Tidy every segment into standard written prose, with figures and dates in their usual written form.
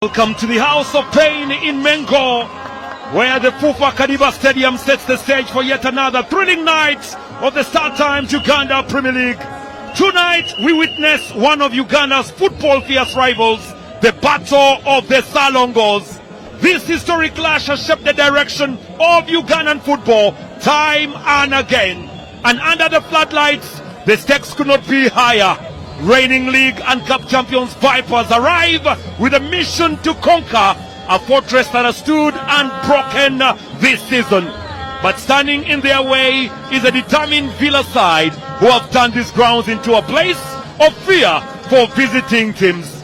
Welcome to the House of Pain in Mengo, where the Fufa Kadiba Stadium sets the stage for yet another thrilling night of the StarTimes Uganda Premier League. Tonight, we witness one of Uganda's football fierce rivals, the Battle of the Salongos. This historic clash has shaped the direction of Ugandan football time and again. And under the floodlights, the stakes could not be higher. Reigning league and cup champions Vipers arrive with a mission to conquer a fortress that has stood unbroken this season. But standing in their way is a determined Villa side who have turned these grounds into a place of fear for visiting teams.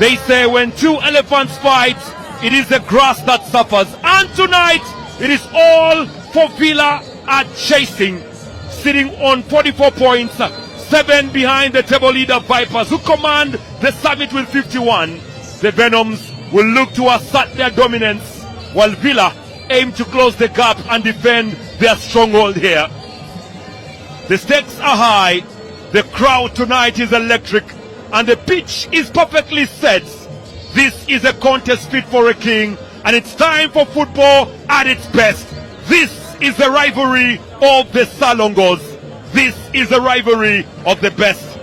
They say when two elephants fight, it is the grass that suffers. And tonight, it is all for Villa at chasing, sitting on 44 points. 7 behind the table leader Vipers, who command the summit with 51. The Venoms will look to assert their dominance, while Villa aim to close the gap and defend their stronghold here. The stakes are high, the crowd tonight is electric, and the pitch is perfectly set. This is a contest fit for a king, and it's time for football at its best. This is the rivalry of the Salongos. This is a rivalry of the best.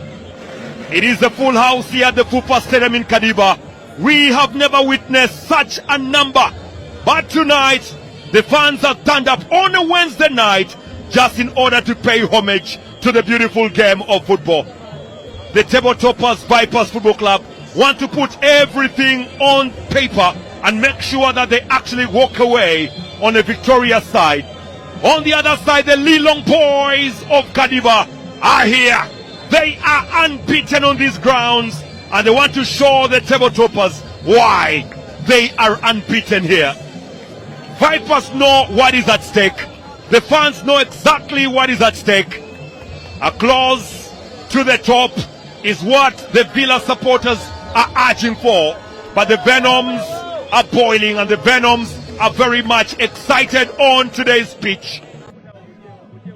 It is a full house here at the Fufa Stadium in Kadiba. We have never witnessed such a number. But tonight, the fans have turned up on a Wednesday night just in order to pay homage to the beautiful game of football. The table toppers Vipers Football Club want to put everything on paper and make sure that they actually walk away on a victorious side. On the other side, the Lilong boys of Kadiba are here. They are unbeaten on these grounds, and they want to show the table toppers why they are unbeaten here. Vipers know what is at stake. The fans know exactly what is at stake. A close to the top is what the Villa supporters are urging for. But the Venoms are boiling, and the Venoms are very much excited on today's pitch.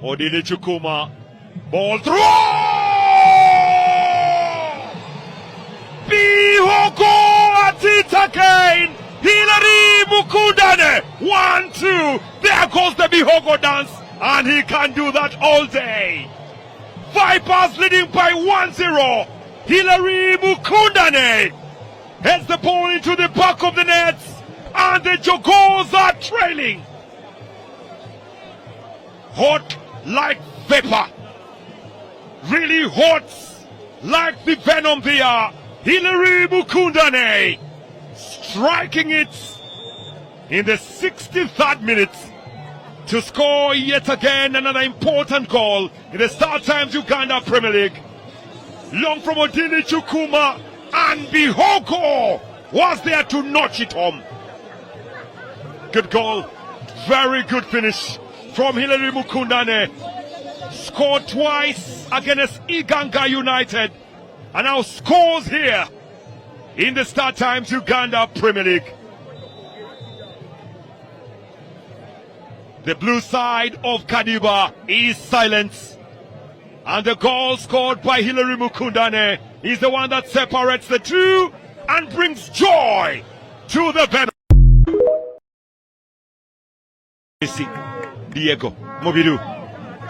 Odile Chukuma, ball through! Bihoko at it again! Hilary Mukundane! 1-2! There goes the Bihoko dance, and he can do that all day. Vipers leading by 1-0. Hilary Mukundane heads the ball into the back of the nets, and the Jogos are trailing. Hot like vapor. Really hot like the Venom they are. Hilary Mukundane striking it in the 63rd minute to score yet again another important goal in the StarTimes Uganda Premier League. Long from Odile Chukuma, and Bihoko was there to notch it home. Good goal, very good finish from Hilary Mukundane. Scored twice against Iganga United, and now scores here in the StarTimes Uganda Premier League. The blue side of Kadiba is silent, and the goal scored by Hilary Mukundane is the one that separates the two and brings joy to the Venom. Diego Mobidu,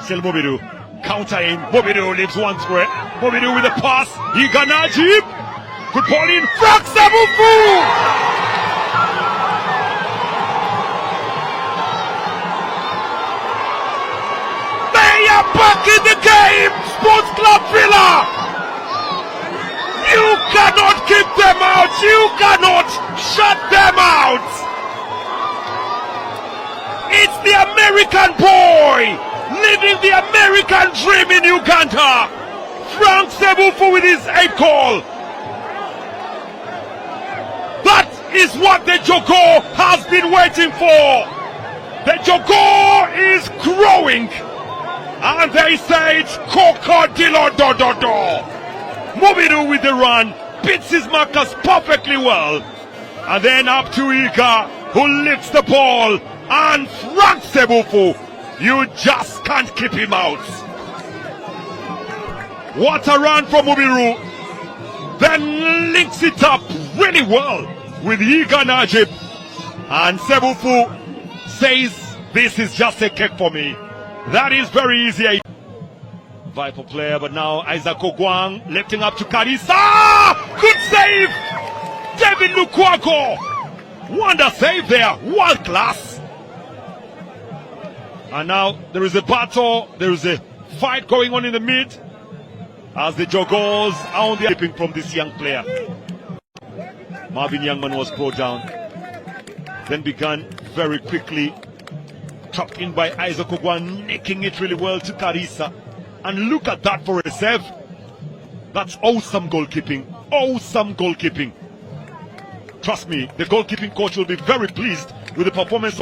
still Mobidu, counter in. Mobidu leaves one square. Mobidu with a pass. Iganajib, good ball in. Frank Sabufu. They are back in the game. Sports Club Villa. You cannot keep them out. You cannot shut them out. It's the American boy living the American dream in Uganda. Frank Sebufu with his 8th goal. That is what the Jogo has been waiting for. The Jogo is growing, and they say it's Crocodilo Dododo. Mobidu with the run, beats his markers perfectly well, and then up to Ika, who lifts the ball. And Frank Sebufu, you just can't keep him out. What a run from Mubiru. Then links it up really well with Yiga Najib. And Sebufu says, this is just a cake for me. That is very easy. Viper player, but now Isaac Ogwang lifting up to Karisa. Good save! David Lukwago. Wonder save there. World class. And now there is a battle. There is a fight going on in the mid as the Jogos are on the tipping from this young player. Marvin Youngman was brought down. Then began very quickly. Chopped in by Isaac Ogwang, nicking it really well to Karisa. And look at that for a save. That's awesome goalkeeping. Awesome goalkeeping. Trust me, the goalkeeping coach will be very pleased with the performance.